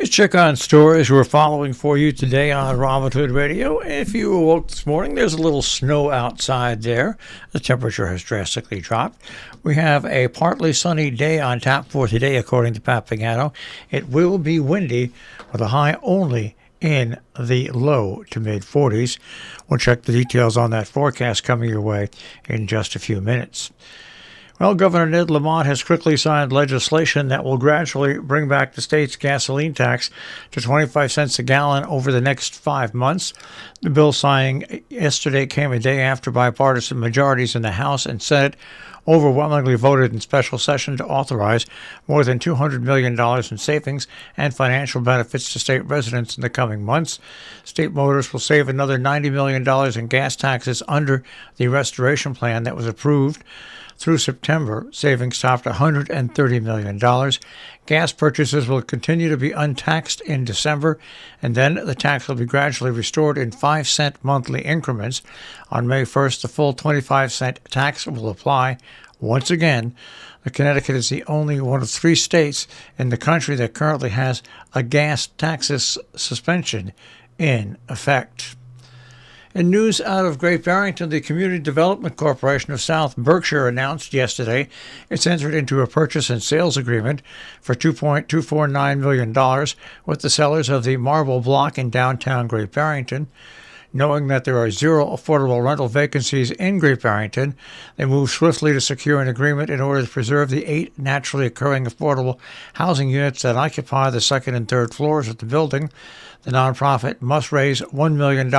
Let's check on stories we're following for you today on Robin Hood Radio. If you awoke this morning, there's a little snow outside there. The temperature has drastically dropped. We have a partly sunny day on tap for today, according to Pat Pagano. It will be windy with a high only in the low to mid 40s. We'll check the details on that forecast coming your way in just a few minutes. Well, Governor Ned Lamont has quickly signed legislation that will gradually bring back the state's gasoline tax to 25 cents a gallon over the next 5 months. The bill signing yesterday came a day after bipartisan majorities in the House and Senate overwhelmingly voted in special session to authorize more than $200 million in savings and financial benefits to state residents in the coming months. State voters will save another $90 million in gas taxes under the restoration plan that was approved. Through September, savings topped $130 million. Gas purchases will continue to be untaxed in December, and then the tax will be gradually restored in 5-cent monthly increments. On May 1st, the full 25-cent tax will apply. Once again, Connecticut is the only one of 3 states in the country that currently has a gas taxes suspension in effect. In news out of Great Barrington, the Community Development Corporation of South Berkshire announced yesterday it's entered into a purchase and sales agreement for $2.249 million with the sellers of the Marble Block in downtown Great Barrington. Knowing that there are 0 affordable rental vacancies in Great Barrington, they moved swiftly to secure an agreement in order to preserve the 8 naturally occurring affordable housing units that occupy the 2nd and 3rd floors of the building. The nonprofit must raise $1 million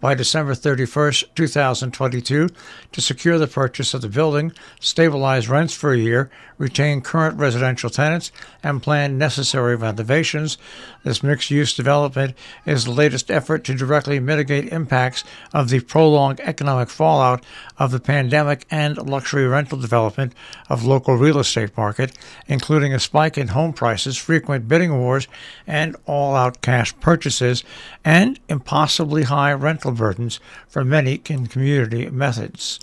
by December 31st, 2022 to secure the purchase of the building, stabilize rents for a year, retain current residential tenants, and plan necessary renovations. This mixed-use development is the latest effort to directly mitigate impacts of the prolonged economic fallout of the pandemic and luxury rental development of local real estate market, including a spike in home prices, frequent bidding wars, and all-out cash purchases, and impossibly high rental burdens for many community methods.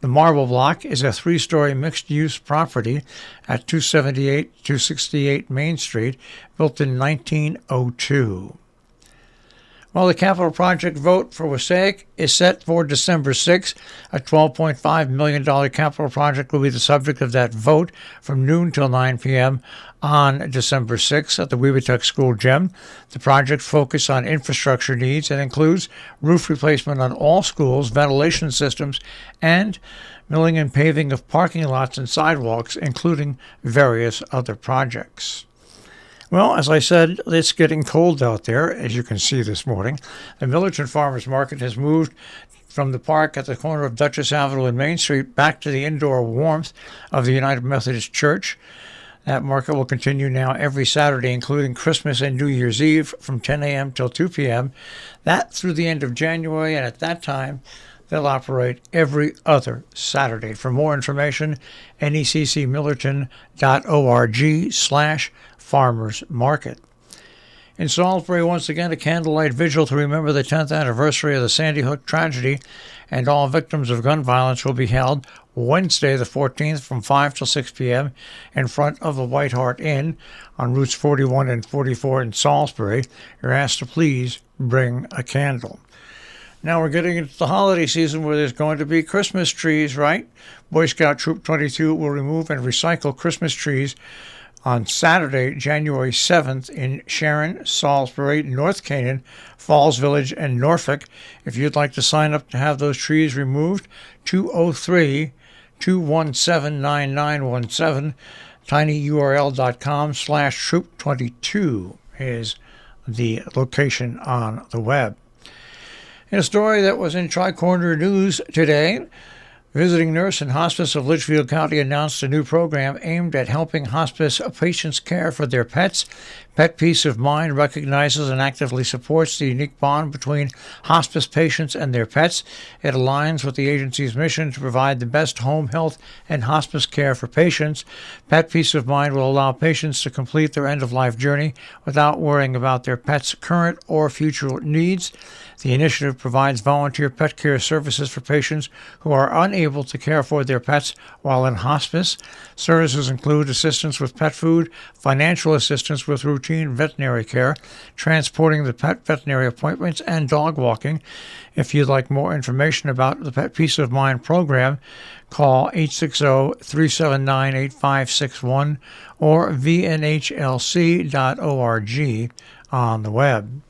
The Marble Block is a 3-story mixed-use property at 268 Main Street, built in 1902. Well, the capital project vote for Wasaik is set for December 6th. A $12.5 million capital project will be the subject of that vote from noon till 9 p.m. on December 6th at the Weebatuck School Gym. The project focuses on infrastructure needs and includes roof replacement on all schools, ventilation systems, and milling and paving of parking lots and sidewalks, including various other projects. Well, as I said, it's getting cold out there, as you can see this morning. The Millerton Farmers Market has moved from the park at the corner of Dutchess Avenue and Main Street back to the indoor warmth of the United Methodist Church. That market will continue now every Saturday, including Christmas and New Year's Eve from 10 a.m. till 2 p.m. That through the end of January, and at that time, they'll operate every other Saturday. For more information, neccmillerton.org/farmers market. In Salisbury, once again, a candlelight vigil to remember the 10th anniversary of the Sandy Hook tragedy, and all victims of gun violence will be held Wednesday the 14th from 5 till 6 p.m. in front of the White Hart Inn on routes 41 and 44 in Salisbury. You're asked to please bring a candle. Now we're getting into the holiday season where there's going to be Christmas trees, right? Boy Scout Troop 22 will remove and recycle Christmas trees on Saturday, January 7th in Sharon, Salisbury, North Canaan, Falls Village, and Norfolk. If you'd like to sign up to have those trees removed, 203-217-9917, tinyurl.com/troop22 is the location on the web. In a story that was in Tri-Corner News today, visiting nurse and hospice of Litchfield County announced a new program aimed at helping hospice patients care for their pets. Pet Peace of Mind recognizes and actively supports the unique bond between hospice patients and their pets. It aligns with the agency's mission to provide the best home health and hospice care for patients. Pet Peace of Mind will allow patients to complete their end-of-life journey without worrying about their pet's current or future needs. The initiative provides volunteer pet care services for patients who are unable to care for their pets while in hospice. Services include assistance with pet food, financial assistance with routine routine veterinary care, transporting the pet veterinary appointments, and dog walking. If you'd like more information about the Pet Peace of Mind program, call 860-379-8561 or vnhlc.org on the web.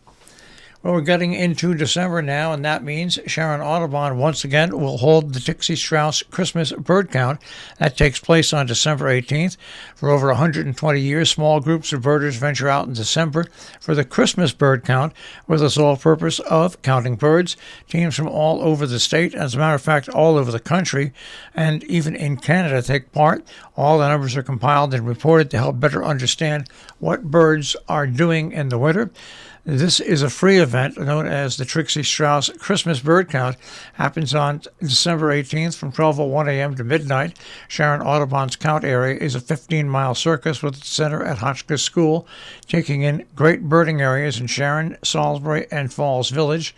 Well, we're getting into December now, and that means Sharon Audubon once again will hold the Dixie Strauss Christmas Bird Count. That takes place on December 18th. For over 120 years, small groups of birders venture out in December for the Christmas Bird Count with the sole purpose of counting birds. Teams from all over the state, as a matter of fact, all over the country, and even in Canada take part. All the numbers are compiled and reported to help better understand what birds are doing in the winter. This is a free event known as the Trixie Strauss Christmas Bird Count. Happens on December 18th from 12:01 a.m. to midnight. Sharon Audubon's count area is a 15-mile circus with its center at Hotchkiss School, taking in great birding areas in Sharon, Salisbury, and Falls Village,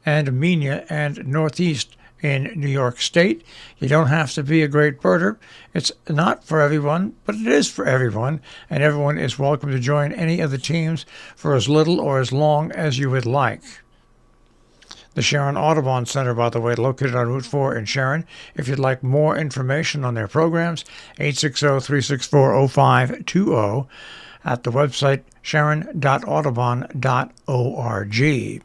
and Amenia and Northeast in New York State. You don't have to be a great birder. It's not for everyone, but it is for everyone, and everyone is welcome to join any of the teams for as little or as long as you would like. The Sharon Audubon Center, by the way, located on Route 4 in Sharon. If you'd like more information on their programs, 860-364-0520 at the website sharon.audubon.org.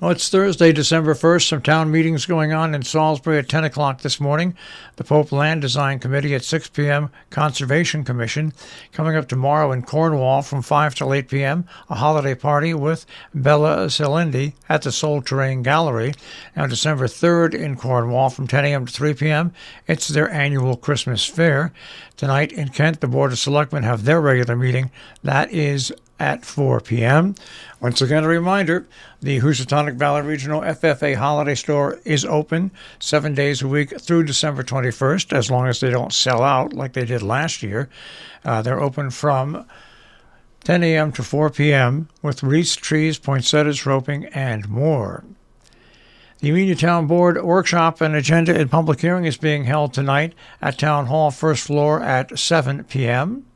Well, it's Thursday, December 1st. Some town meetings going on in Salisbury at 10 o'clock this morning. The Pope Land Design Committee at 6 p.m. Conservation Commission. Coming up tomorrow in Cornwall from 5 till 8 p.m. A holiday party with Bella Celindi at the Soul Terrain Gallery. Now, December 3rd in Cornwall from 10 a.m. to 3 p.m. It's their annual Christmas fair. Tonight in Kent, the Board of Selectmen have their regular meeting. That is at 4 p.m. Once again, a reminder, the Housatonic Valley Regional FFA Holiday Store is open 7 days a week through December 21st, as long as they don't sell out like they did last year. They're open from 10 a.m. to 4 p.m. with wreaths, trees, poinsettias, roping, and more. The Amenia Town Board workshop and agenda and public hearing is being held tonight at Town Hall, first floor at 7 p.m.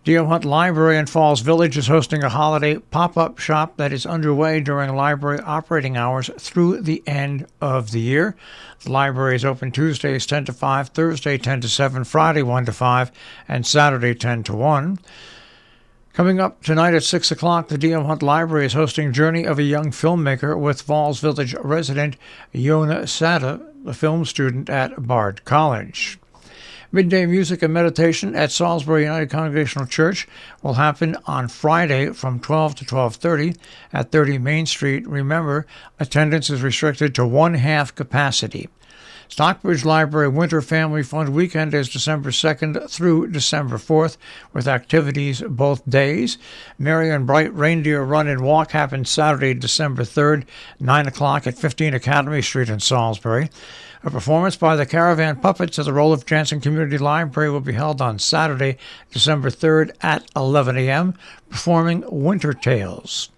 D.O. Hunt Library in Falls Village is hosting a holiday pop-up shop that is underway during library operating hours through the end of the year. The library is open Tuesdays 10 to 5, Thursday 10 to 7, Friday 1 to 5, and Saturday 10 to 1. Coming up tonight at 6 o'clock, the D.O. Hunt Library is hosting Journey of a Young Filmmaker with Falls Village resident Yona Sada, a film student at Bard College. Midday music and meditation at Salisbury United Congregational Church will happen on Friday from 12 to 12:30 at 30 Main Street. Remember, attendance is restricted to one-half capacity. Stockbridge Library Winter Family Fund Weekend is December 2nd through December 4th with activities both days. Merry and Bright Reindeer Run and Walk happens Saturday, December 3rd, 9 o'clock at 15 Academy Street in Salisbury. A performance by the Caravan Puppets at the Roloff Jansen Community Library will be held on Saturday, December 3rd at 11 a.m., performing Winter Tales.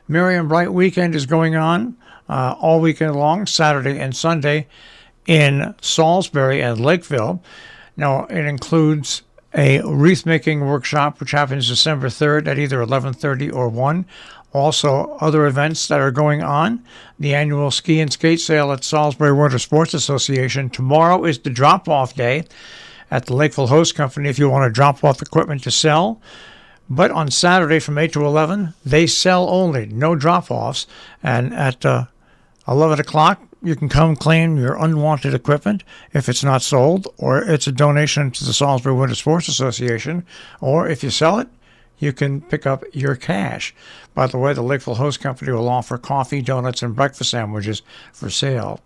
Merry and Bright Weekend is going on all weekend long, Saturday and Sunday, in Salisbury and Lakeville. Now, it includes a wreath-making workshop, which happens December 3rd at either 11:30 or 1. Also, other events that are going on. The annual ski and skate sale at Salisbury Winter Sports Association. Tomorrow is the drop-off day at the Lakeville Host Company if you want to drop off equipment to sell. But on Saturday from 8 to 11, they sell only, no drop-offs. And at 11 o'clock, you can come claim your unwanted equipment if it's not sold, or it's a donation to the Salisbury Winter Sports Association, or if you sell it, you can pick up your cash. By the way, the Lakeville Host Company will offer coffee, donuts, and breakfast sandwiches for sale.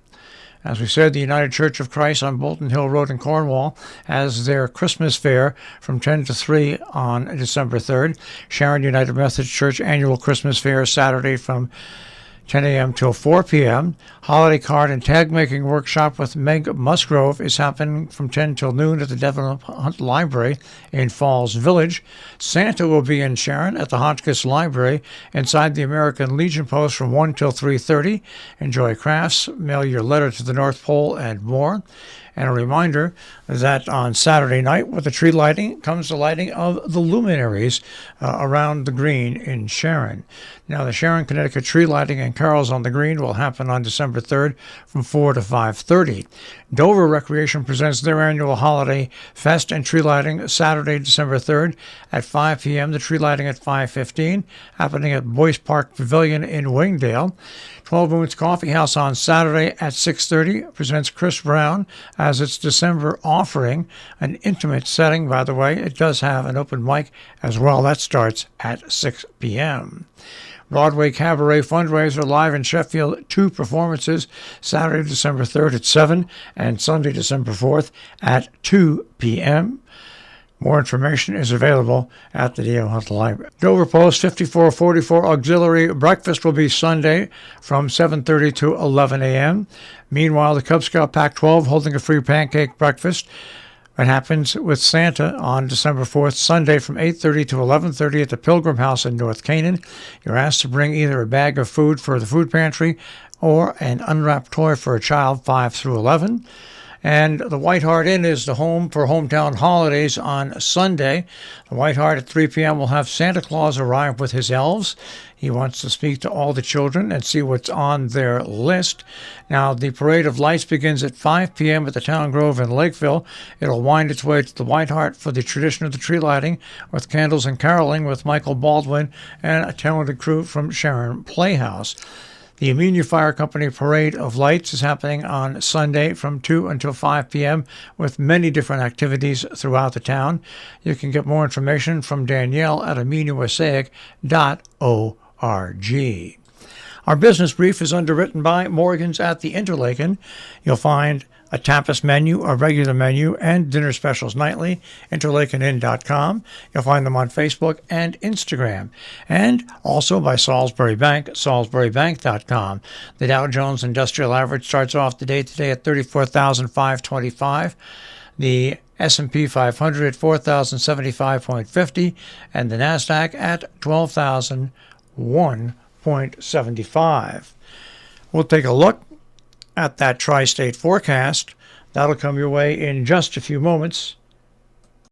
As we said, the United Church of Christ on Bolton Hill Road in Cornwall has their Christmas fair from 10 to 3 on December 3rd. Sharon United Methodist Church annual Christmas fair Saturday from 10 a.m. till 4 p.m. Holiday card and tag making workshop with Meg Musgrove is happening from 10 till noon at the Devon Hunt Library in Falls Village. Santa will be in Sharon at the Hotchkiss Library inside the American Legion Post from 1 till 3:30. Enjoy crafts, mail your letter to the North Pole, and more. And a reminder that on Saturday night with the tree lighting comes the lighting of the luminaries around the green in Sharon. Now, the Sharon, Connecticut tree lighting and carols on the green will happen on December 3rd from 4 to 5:30. Dover Recreation presents their annual holiday fest and tree lighting Saturday, December 3rd at 5 p.m. The tree lighting at 5:15, happening at Boyce Park Pavilion in Wingdale. 12 Moons Coffee House on Saturday at 6:30 presents Chris Brown as its December offering, an intimate setting, by the way. It does have an open mic as well. That starts at 6 p.m. Broadway Cabaret Fundraiser live in Sheffield, 2 performances, Saturday, December 3rd at 7 and Sunday, December 4th at 2 p.m. More information is available at the D.O. Hunt Library. Dover Post 5444 Auxiliary Breakfast will be Sunday from 7:30 to 11 a.m. Meanwhile, the Cub Scout Pac-12 holding a free pancake breakfast. It happens with Santa on December 4th, Sunday from 8:30 to 11:30 at the Pilgrim House in North Canaan. You're asked to bring either a bag of food for the food pantry or an unwrapped toy for a child 5 through 11. And the White Hart Inn is the home for hometown holidays on Sunday. The White Hart at 3 p.m. will have Santa Claus arrive with his elves. He wants to speak to all the children and see what's on their list. Now, the Parade of Lights begins at 5 p.m. at the Town Grove in Lakeville. It'll wind its way to the White Hart for the tradition of the tree lighting with candles and caroling with Michael Baldwin and a talented crew from Sharon Playhouse. The Amenia Fire Company Parade of Lights is happening on Sunday from 2 until 5 p.m. with many different activities throughout the town. You can get more information from Danielle at ameniawasaic.org. Our business brief is underwritten by Morgan's at the Interlaken. You'll find a tapas menu, a regular menu, and dinner specials nightly. InterlakenInn.com. You'll find them on Facebook and Instagram. And also by Salisbury Bank, SalisburyBank.com. The Dow Jones Industrial Average starts off the day today at 34,525. The S&P 500 at 4,075.50. And the NASDAQ at 12,001.75. We'll take a look at that tri-state forecast. That'll come your way in just a few moments.